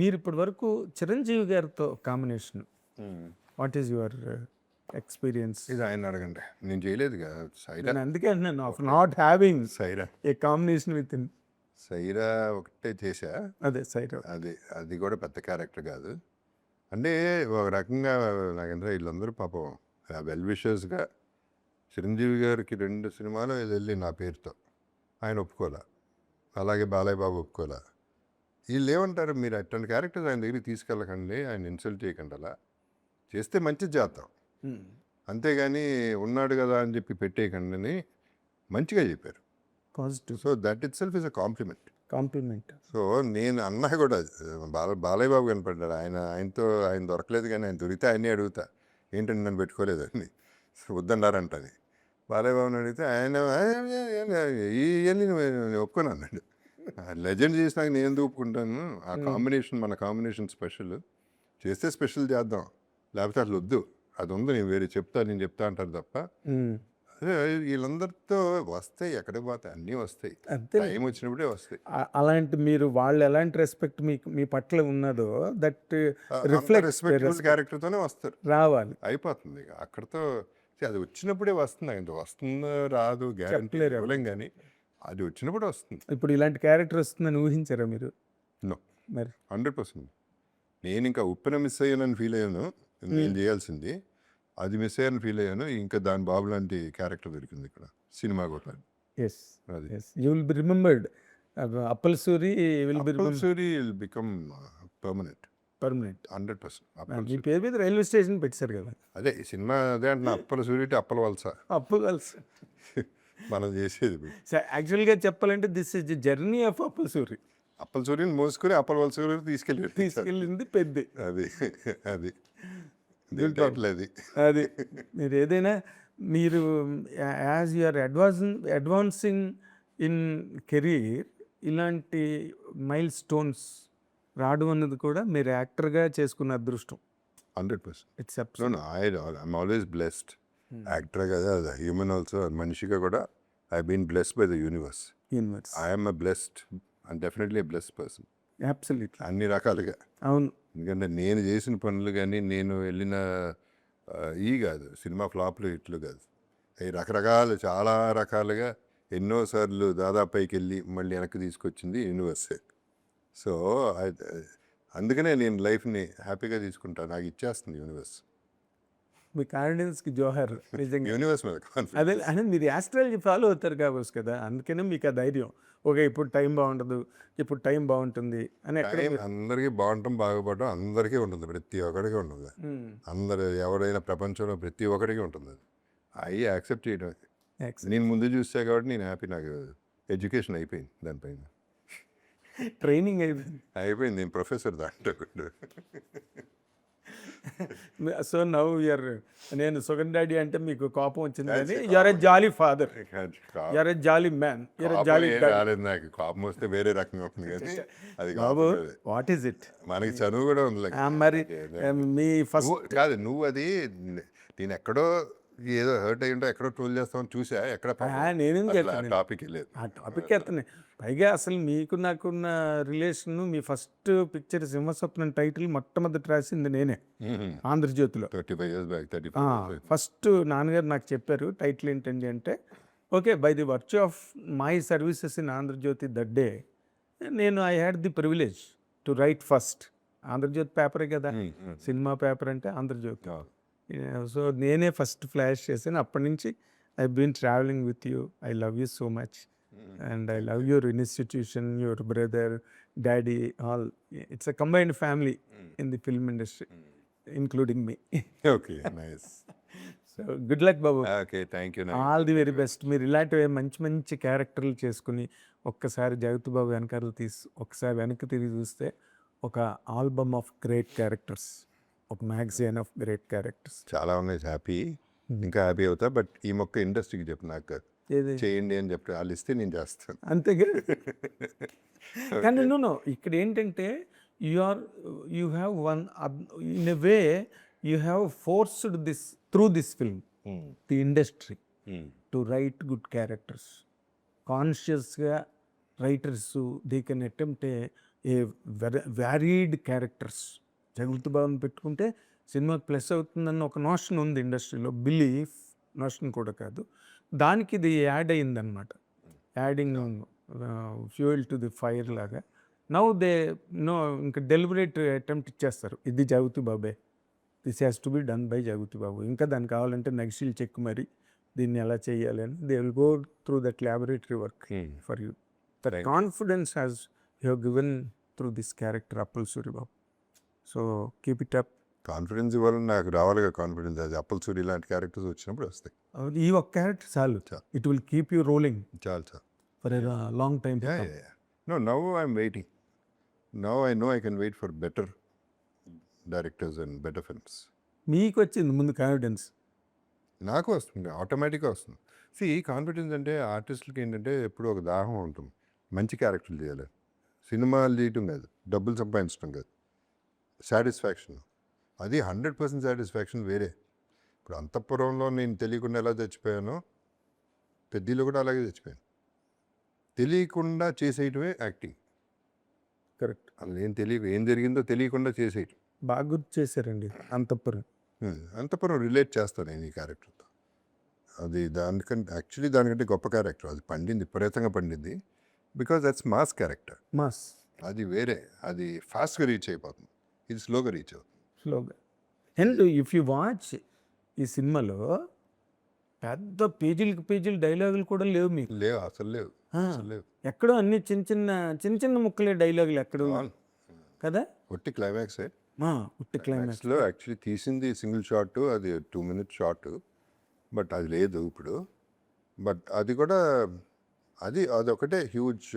మీరు ఇప్పటి వరకు చిరంజీవి గారితో combination what is your experience? ఇది ఆయన అడగండి, నేను చేయలేదు కదా. సైరా నేను అందుకే అంటున్నాను of not having Saira a combination with in. Saira ఒకటే చేశా. అదే సైరా. అది కూడా పెద్ద క్యారెక్టర్ కాదు. అంటే ఒక రకంగా నాకంటే వీళ్ళందరూ పాపం వెల్ విషర్స్గా చిరంజీవి గారికి 2 సినిమాలు వెళ్ళి నా పేరుతో ఆయన ఒప్పుకోలే, అలాగే బాలయ్య బాబు ఒప్పుకోలే. వీళ్ళు ఏమంటారు, మీరు అట్లాంటి క్యారెక్టర్స్ ఆయన దగ్గరికి తీసుకెళ్ళకండి, ఆయన ఇన్సల్ట్ చేయకండి, అలా చేస్తే మంచిది చేద్దాం, అంతేగాని ఉన్నాడు కదా అని చెప్పి పెట్టేయకండి అని మంచిగా చెప్పారు. Positive. So that itself is a compliment. So నేను అన్నా కూడా బాలయ్య బాబు కనపడ్డాడు, ఆయన దొరకలేదు, కానీ ఆయన దొరికితే ఆయనే అడుగుతా, ఏంటంటే నన్ను పెట్టుకోలేదని, వద్దన్నారంటది. బాలయ్య బాబుని అడిగితే ఆయన ఇవన్నీ ఒప్పుకొని అన్నాడు. లెజెండ్ చేసినాక నేను ఎందుకు ఒప్పుకుంటాను, ఆ కాంబినేషన్ మన కాంబినేషన్ స్పెషల్, చేస్తే స్పెషల్ చేద్దాం, లేకపోతే అసలు వద్దు, అది ఉంది, నేను చెప్తా అంటారు తప్ప. అదే వీళ్ళందరితో వస్తాయి, ఎక్కడికి పోతాయి, అన్నీ వస్తాయి, టైం వచ్చినప్పుడే వస్తాయి. అలాంటి మీరు వాళ్ళు ఎలాంటి రెస్పెక్ట్ మీ పట్ల ఉన్నదో దట్ రిఫ్లెక్ట్ క్యారెక్టర్తోనే వస్తారు, రావాలి, అయిపోతుంది ఇక అక్కడతో. అది వచ్చినప్పుడే వస్తుంది, ఆయన వస్తుందో రాదు గ్యారెంటీ ఇవ్వలేం, కానీ అది వచ్చినప్పుడే వస్తుంది. ఇప్పుడు ఇలాంటి క్యారెక్టర్ వస్తుందని ఊహించారా మీరు? నో, మరి 100%. నేను ఇంకా ఉప్పెన మిస్ అయ్యానని ఫీల్ అయ్యాను, నేను చేయాల్సింది అది మిస్ అయ్యాను ఫీల్ అయ్యాను. ఇంకా దాని బాబు లాంటి క్యారెక్టర్ దొరికింది ఇక్కడ సినిమా కూడా. Yes, you will be remembered. Appal Suri will become permanent 100%. మీ పేరు మీద రైల్వే స్టేషన్ పెట్టారు కదా. అదే సినిమా, అదే అంటున్నా, అప్పల సూరి అప్పల వలస, అప్పు కలిసి మనం చేసేది. యాక్చువల్గా చెప్పాలంటే this is the journey of Appal Suri. Appala సూరిని మోసుకొని అప్పల వలస తీసుకెళ్ళింది పెద్ద. అది అది మీరు ఏదైనా మీరు as you're advancing in career, ఇలాంటి మైల్ స్టోన్స్ రావడం అన్నది కూడా మీరు యాక్టర్గా చేసుకున్న అదృష్టం. 100%. It's I'm always blessed. Actor కదా, హ్యూమన్ ఆల్సో, మనిషిగా కూడా I been blessed by the universe. I'm a blessed and definitely a blessed person. Absolutely, అన్ని రకాలుగా. అవును. ఎందుకంటే నేను చేసిన పనులు కానీ, నేను వెళ్ళిన కాదు సినిమా ఫ్లాప్లు ఇట్లు కాదు, అవి రకరకాలు, చాలా రకాలుగా ఎన్నోసార్లు దాదాపు పైకి వెళ్ళి మళ్ళీ వెనక్కి తీసుకొచ్చింది యూనివర్సే. సో అందుకనే నేను లైఫ్ని హ్యాపీగా తీసుకుంటాను, నాకు ఇచ్చేస్తుంది యూనివర్స్. మీ కాన్ఫిడెన్స్కి జోహర్, నిజంగా యూనివర్స్ మీద అదే. అంటే మీరు యాస్ట్రాలజీ ఫాలో అవుతారు కాబట్టి కదా, అందుకనే మీకు ఆ ధైర్యం. ఓకే, ఇప్పుడు టైం బాగుండదు, ఇప్పుడు టైం బాగుంటుంది అని. ఎక్కడ అందరికీ బాగుంటాం, బాగుపడటం అందరికీ ఉంటుంది, ప్రతి ఒక్కడికి ఉంటుంది. అందరు ఎవరైనా ప్రపంచంలో ప్రతి ఒక్కడికి ఉంటుంది, అవి యాక్సెప్ట్ చేయడం. నేను ముందు చూసా కాబట్టి నేను హ్యాపీ, నాకు ఎడ్యుకేషన్ అయిపోయింది, దానిపైన ట్రైనింగ్ అయిపోయింది, నేను ప్రొఫెసర్ దాంట్లో. సో నవ్ యూఆర్, నేను సుగన్ డాడీ అంటే మీకు కోపం వచ్చింది కానీ you're a jolly father, you're a jolly man, you're a jolly. నాకు కోపం వస్తే వేరే రకంగా ఉంటుంది కానీ అది బాబు, వాట్ ఈస్ ఇట్, మనకి చదువు కూడా ఉంది. మరి మీ ఫస్ట్ కాదు, నువ్వు అది నేను ఎక్కడో ఏదో హర్ట్ అయ్యి ఉంటే ఎక్కడో ట్రోల్ చేస్తామని చూసా, ఎక్కడ నేనేం టాపిక్ లేదు, ఆ టాపిక్ ఎత్తనే. పైగా అసలు మీకు నాకున్న రిలేషన్, మీ ఫస్ట్ పిక్చర్ సింహస్వప్నం టైటిల్ మొట్టమొదటి రాసింది నేనే, ఆంధ్రజ్యోతిలో 35 years back. ఫస్ట్ నాన్నగారు నాకు చెప్పారు టైటిల్ ఏంటండి అంటే, okay, by the virtue of my services in Andhrajyothi that day, నేను I had the privilege to write first. Andhrajyothi పేపరే కదా, సినిమా పేపర్ అంటే ఆంధ్రజ్యోతి. సో నేనే ఫస్ట్ ఫ్లాష్ చేశాను. అప్పటి నుంచి I been travelling with you, I love you so much and I love your institution, your brother, daddy, all. It's a combined family in the film industry, including me. Okay, nice. So good luck Babu. Okay, thank you. All the very best. మీరు ఇలాంటివి మంచి మంచి క్యారెక్టర్లు చేసుకుని ఒక్కసారి జగత్ బాబు వెనకాల ఒకసారి వెనక్కి తిరిగి చూస్తే ఒక ఆల్బమ్ ఆఫ్ గ్రేట్ క్యారెక్టర్స్, ఒక మ్యాగజైన్ ఆఫ్ గ్రేట్ క్యారెక్టర్స్ చాలా ఉన్నాయి. హ్యాపీ, ఇంకా హ్యాపీ అవుతా. బట్ ఈ మొక్క ఇండస్ట్రీకి చెప్పు, నాకు చేయండి అని చెప్పి వాళ్ళు ఇస్తే నేను చేస్తాను, అంతే. కానీ నో, ఇక్కడ ఏంటంటే you have won, in a way you have forced this through this film the industry to write good characters. కాన్షియస్గా writers they can attempt a varied characters. Jagapathi బాబుని పెట్టుకుంటే సినిమాకి ప్లస్ అవుతుందన్న ఒక నోషన్ ఉంది ఇండస్ట్రీలో, బిలీఫ్ నోషన్ కూడా కాదు. దానికి ఇది యాడ్ అయిందనమాట, adding fuel to the fire లాగా. నౌ దే నో ఇంకా డెలిబరేట్ అటెంప్ట్ ఇచ్చేస్తారు, ఇది జగపతి బాబే, this has to be done by Jagapathi Babu. ఇంకా దానికి కావాలంటే నగిషీల్ చెక్ మరి దీన్ని ఎలా చేయాలి అని they will go through that laboratory work for you. That confidence has you have given through this character Appal Suribabu. So keep it up. Confidence ఇవ్వాలని నాకు రావాలిగా కాన్ఫిడెన్స్. అది అప్పల్ సూరి లాంటి క్యారెక్టర్స్ వచ్చినప్పుడు వస్తాయి. ఈ ఒక్క క్యారెక్టర్ చాలు, it will keep you rolling చాలు చాలు. For a long time. No, now I'm waiting. Now I know I can wait for better directors and better films. మీకు వచ్చింది ముందు కాన్ఫిడెన్స్. నాకు వస్తుంది, ఆటోమేటిక్గా వస్తుంది. కాన్ఫిడెన్స్ అంటే ఆర్టిస్టులకి ఏంటంటే ఎప్పుడూ ఒక దాహం ఉంటుంది, మంచి క్యారెక్టర్లు చేయాలి. సినిమాలు చేయటం కాదు, డబ్బులు సంపాదించడం కాదు, సాటిస్ఫాక్షన్. అది 100% సాటిస్ఫాక్షన్ వేరే. ఇప్పుడు అంతఃపురంలో నేను తెలియకుండా ఎలా చచ్చిపోయానో, పెద్దలో కూడా అలాగే చచ్చిపోయాను. తెలియకుండా చేసేయటమే యాక్టింగ్. కరెక్ట్. అసలు ఏం జరిగిందో తెలియకుండా చేసేయటం. బాగా గుర్తు చేశారండి అంతఃపురం. అంతఃపురం రిలేట్ చేస్తాను నేను ఈ క్యారెక్టర్తో. అది దానికంటే గొప్ప క్యారెక్టర్. అది పండింది, విపరీతంగా పండింది. Because that's mass character. Mass. అది వేరే, అది ఫాస్ట్గా రీచ్ అయిపోతుంది, ఇది స్లోగా రీచ్ అవుతుంది. స్లోగా. అండ్ ఇఫ్ యూ వాచ్ ఈ సినిమాలో పెద్ద పేజీలు డైలాగులు కూడా లేవు మీకు. లేవు, అసలు లేవు, అసలు లేవు. ఎక్కడో అన్ని చిన్న ముక్కలే డైలాగులు ఎక్కడో కదా. ఒట్టి క్లైమాక్సే. ఉట్టి క్లైమాక్స్ లో యాక్చువల్లీ తీసింది సింగిల్ షాట్, అది 2 minute షాట్. బట్ అది లేదు ఇప్పుడు. బట్ అది కూడా అదొకటే హ్యూజ్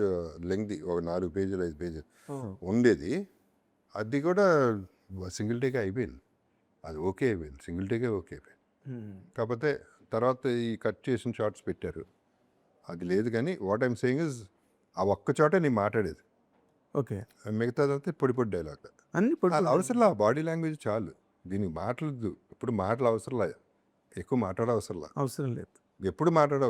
లెంగ్ది, ఒక 4 pages 5 pages ఉండేది. అది కూడా సింగిల్ టేకే అయిపోయింది. అది ఓకే అయిపోయింది, సింగిల్ టేకే ఓకే అయిపోయింది. కాకపోతే తర్వాత ఈ కట్ చేసిన షార్ట్స్ పెట్టారు, అది లేదు. కానీ వాట్ ఐమ్ సేయింగ్ ఇస్, ఆ ఒక్క చోటే నేను మాట్లాడేది, ఓకే. మిగతాదంతా పొడి డైలాగ్. అన్ని అవసరంలా, బాడీ లాంగ్వేజ్ చాలు. దీనికి మాట్లాడద్దు, ఇప్పుడు మాటలు అవసరంలా, ఎక్కువ అవసరం లేదు, ఎప్పుడు మాట్లాడే.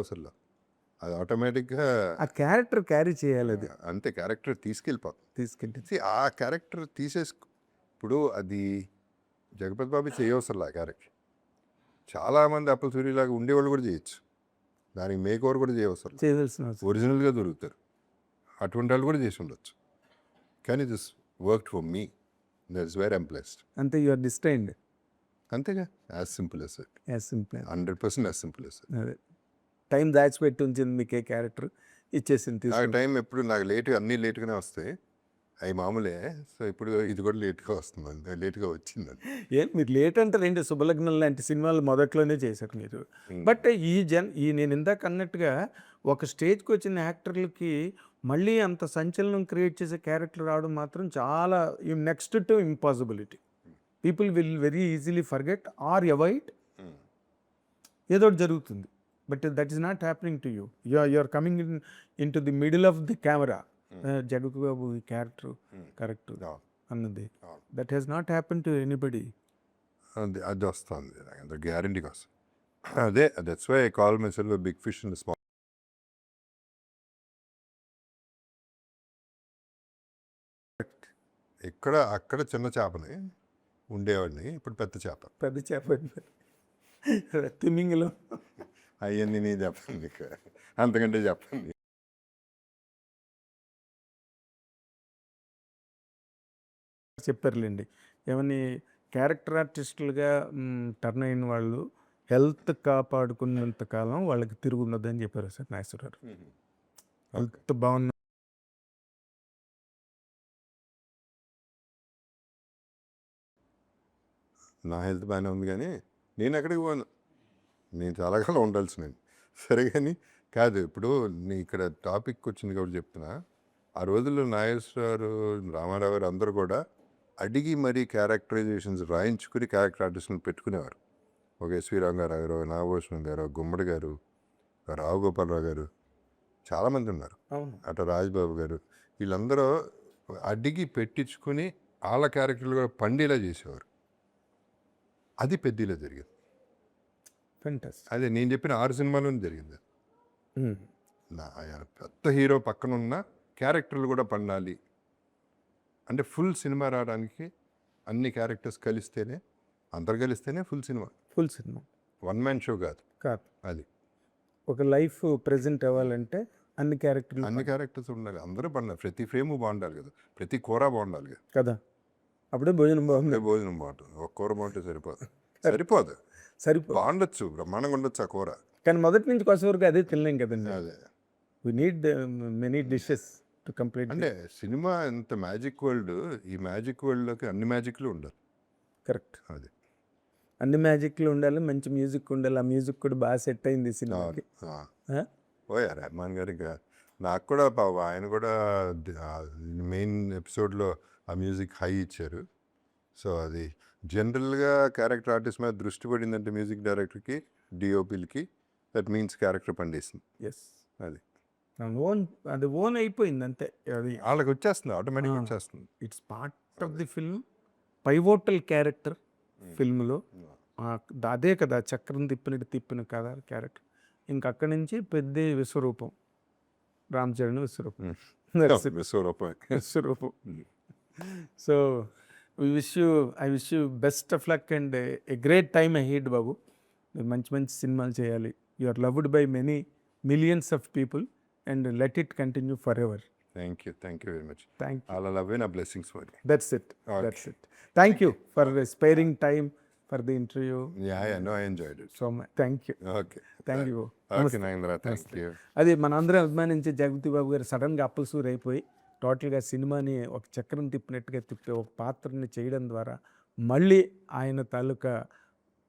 అది ఆటోమేటిక్గా ఆ క్యారెక్టర్ క్యారీ చేయాలి. అది అంతే, క్యారెక్టర్ తీసుకెళ్ళి ఆ క్యారెక్టర్ ఇప్పుడు అది జగపతి బాబు చేయవసరంలా ఆ క్యారెక్టర్. చాలామంది అప్పల్ సూరిలాగా ఉండేవాళ్ళు కూడా చేయొచ్చు, దానికి మేక్ ఓవర్ కూడా చేయవలసిన ఒరిజినల్గా దొరుకుతారు, అటువంటి వాళ్ళు కూడా చేసి ఉండొచ్చు. కానీ this worked for me, that's where I'm blessed. అంతే, యు ఆర్ డిస్టైన్డ్. అంతేగా, as simple as it. 100% as simple as it. అదే టైం దాచిపెట్టి ఉంచింది మీకే క్యారెక్టర్ ఇచ్చేసింది. నాకు టైం ఎప్పుడు, నాకు అన్నీ లేట్గానే వస్తాయి, అవి మామూలే. సో ఇప్పుడు ఇది కూడా లేట్గా వస్తుంది, లేట్గా వచ్చిందని. మీరు లేట్ అంటే 2 శుభలగ్నం లాంటి సినిమాలు మొదట్లోనే చేశారు మీరు. బట్ నేను ఇందాక అన్నట్టుగా ఒక స్టేజ్కి వచ్చిన యాక్టర్లకి మళ్ళీ అంత సంచలనం క్రియేట్ చేసే క్యారెక్టర్ రావడం మాత్రం చాలా next to impossibility. People will very easily forget or avoid. ఏదో ఒకటి జరుగుతుంది, but that is not happening to you. You are coming in to the middle of the camera. Jagapathi Babu ఈ క్యారెక్టర్ కరెక్ట్ అన్నది, that has not happen to anybody. అది వస్తుంది, గ్యారంటీగా వస్తుంది. అదే, that's why I call myself a big fish in the small. అక్కడ చిన్న చేపని ఉండేవాడిని, ఇప్పుడు పెద్ద చేప. తిమింగిలో అవన్నీ నేను చెప్పండి, అంతకంటే చెప్పండి. చెప్పారులేండి, ఏమని క్యారెక్టర్ ఆర్టిస్టులుగా టర్న్ అయిన వాళ్ళు హెల్త్ కాపాడుకున్నంత కాలం వాళ్ళకి తిరుగున్నదని చెప్పారు సార్ నాగేశ్వరరావు. హెల్త్ బాగున్న నా హెల్త్ బాగానే ఉంది, కానీ నేను ఎక్కడికి పోను, నేను చాలా కాలం ఉండాల్సిన. సరే కానీ కాదు, ఇప్పుడు నీ ఇక్కడ టాపిక్ వచ్చింది కాబట్టి చెప్తున్నా. ఆ రోజుల్లో నాగేశ్వరరావు, రామారావు గారు అందరూ కూడా అడిగి మరీ క్యారెక్టరైజేషన్స్ రాయించుకుని క్యారెక్టర్ ఆర్టిస్టులను పెట్టుకునేవారు. ఒక ఎస్వి రంగారావు గారు, నాగభూషణం గారు, గుమ్మడి గారు, రావు గోపాలరావు గారు, చాలామంది ఉన్నారు, అటు రాజ్బాబు గారు. వీళ్ళందరూ అడిగి పెట్టించుకుని వాళ్ళ క్యారెక్టర్లు కూడా పండేలా చేసేవారు. అది పెద్దలో జరిగింది. అదే నేను చెప్పిన 6 సినిమాలోనే జరిగింది. పెద్ద హీరో పక్కన ఉన్న క్యారెక్టర్లు కూడా పండాలి, అంటే ఫుల్ సినిమా రావడానికి అన్ని క్యారెక్టర్స్ కలిస్తేనే, అందరు కలిస్తేనే full cinema. Full cinema one man show కాదు కాదు. అది. ఒక లైఫ్ ప్రెజెంట్ అవ్వాలంటే అన్ని క్యారెక్టర్లు అన్ని క్యారెక్టర్స్ ఉండాలి, అందరూ బాగుండాలి, ప్రతి ఫ్రేము బాగుండాలి కదా, ప్రతి కూర బాగుండాలి కదా. కదా, అప్పుడే భోజనం బాగుంది. అదే భోజనం బాగుంటుంది. ఒక కూర బాగుంటే సరిపోదు. బాగుండొచ్చు, బ్రహ్మాండంగా ఉండొచ్చు ఆ కూర, కానీ మొదటి నుంచి కొస వరకు అదే తినలేం కదండి. అదే. We need many dishes to complete. అంటే సినిమా ఎంత మ్యాజిక్ వరల్డ్, ఈ మ్యాజిక్ వరల్డ్లోకి అన్ని మ్యాజిక్లు ఉండాలి. కరెక్ట్, అది అన్ని మ్యాజిక్లు ఉండాలి, మంచి మ్యూజిక్ ఉండాలి. ఆ మ్యూజిక్ కూడా బాగా సెట్ అయింది ఈ సినిమాకి. ఓయా రెహమాన్ గారు ఇంకా నాకు కూడా ఆయన కూడా మెయిన్ ఎపిసోడ్లో ఆ మ్యూజిక్ హై ఇచ్చారు. సో అది జనరల్గా క్యారెక్టర్ ఆర్టిస్ట్ మీద దృష్టి పడిందంటే మ్యూజిక్ డైరెక్టర్కి, డిఓపిలకి, దట్ మీన్స్ క్యారెక్టర్ పండిస్తుంది. ఎస్, అది అది ఓన్ అయిపోయింది అంతే. అది వాళ్ళకి వచ్చేస్తుంది, ఆటోమేటిక్గా వచ్చేస్తుంది. It's part of the film, pivotal character ఫిల్మ్లో. అదే కదా చక్రం తిప్పిన కదా క్యారెక్టర్. ఇంకక్కడి నుంచి పెద్ద విశ్వరూపం, రామ్ చరణ్ విశ్వరూపం. విశ్వరూపం. So I wish you best of luck and a great time ahead Babu. మంచి మంచి సినిమాలు చేయాలి. You are loved by many millions of people and let it continue forever. Thank you very much. Thank you. అలా love నా blessings for you. That's it. Thank you for sparing time for the interview. Yeah, no, I enjoyed it. So much. Thank you. Okay. Thank you. Okay, Nagendra, thank you. అది మనందరం అభిమానించే జగపతి బాబు గారు సడన్గా అప్పలసూరు అయిపోయి టోటల్గా సినిమాని ఒక చక్రం తిప్పినట్టుగా తిప్పి ఒక పాత్రని చేయడం ద్వారా మళ్ళీ ఆయన తాలూకా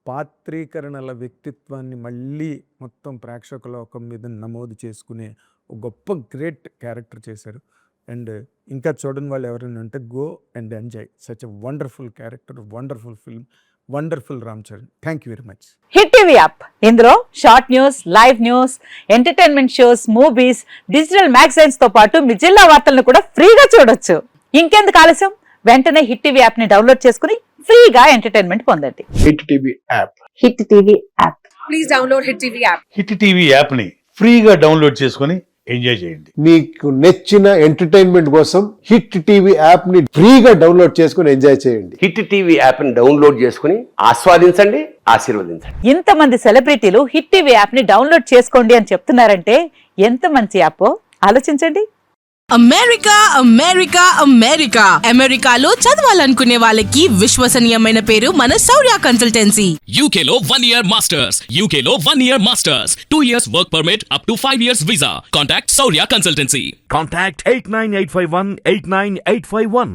పాత్రీకరణల వ్యక్తిత్వాన్ని మళ్ళీ మొత్తం ప్రేక్షకుల ఒక మీద నమోదు చేసుకునే ఒక గొప్ప గ్రేట్ క్యారెక్టర్ చేశారు. అండ్ ఇంకా చూడని వాళ్ళు ఎవరైనా ఉంటే go and enjoy such a wonderful character, wonderful film, wonderful Ram Charan. Thank you very much. Hit TV app, ఇందులో short news, live news, entertainment shows, movies, digital magazines తో పాటు మీ జిల్లా వార్తలను కూడా ఫ్రీగా చూడొచ్చు. ఇంకెందుకు ఆలస్యం, వెంటనే హిట్ టీవీ యాప్ ని డౌన్లోడ్ చేసుకుని ఫ్రీగా ఎంటర్టైన్మెంట్ పొందండి. Hit TV app. Hit TV app. Please download hit TV app. Hit TV app ని ఫ్రీగా డౌన్లోడ్ చేసుకుని ఎంజాయ్ చేయండి. మీకు నచ్చిన ఎంటర్టైన్మెంట్ కోసం హిట్ టీవీ యాప్ ని ఫ్రీగా డౌన్లోడ్ చేసుకుని ఎంజాయ్ చేయండి. హిట్ టీవీ యాప్ ని డౌన్లోడ్ చేసుకుని ఆస్వాదించండి, ఆశీర్వదించండి. ఇంతమంది సెలబ్రిటీలు హిట్ టీవీ యాప్ ని డౌన్లోడ్ చేసుకోండి అని చెప్తున్నారంటే ఎంత మంచి యాప్ ఆలోచించండి. అమెరికాలో చదవాలనుకునే వాళ్ళకి విశ్వసనీయమైన పేరు మన శౌర్య కన్సల్టెన్సీ. UK లో 1 year masters, UK లో 1 year masters, 2 years work permit up to 5 years visa. Contact Saurya Consultancy. Contact 89851 89851.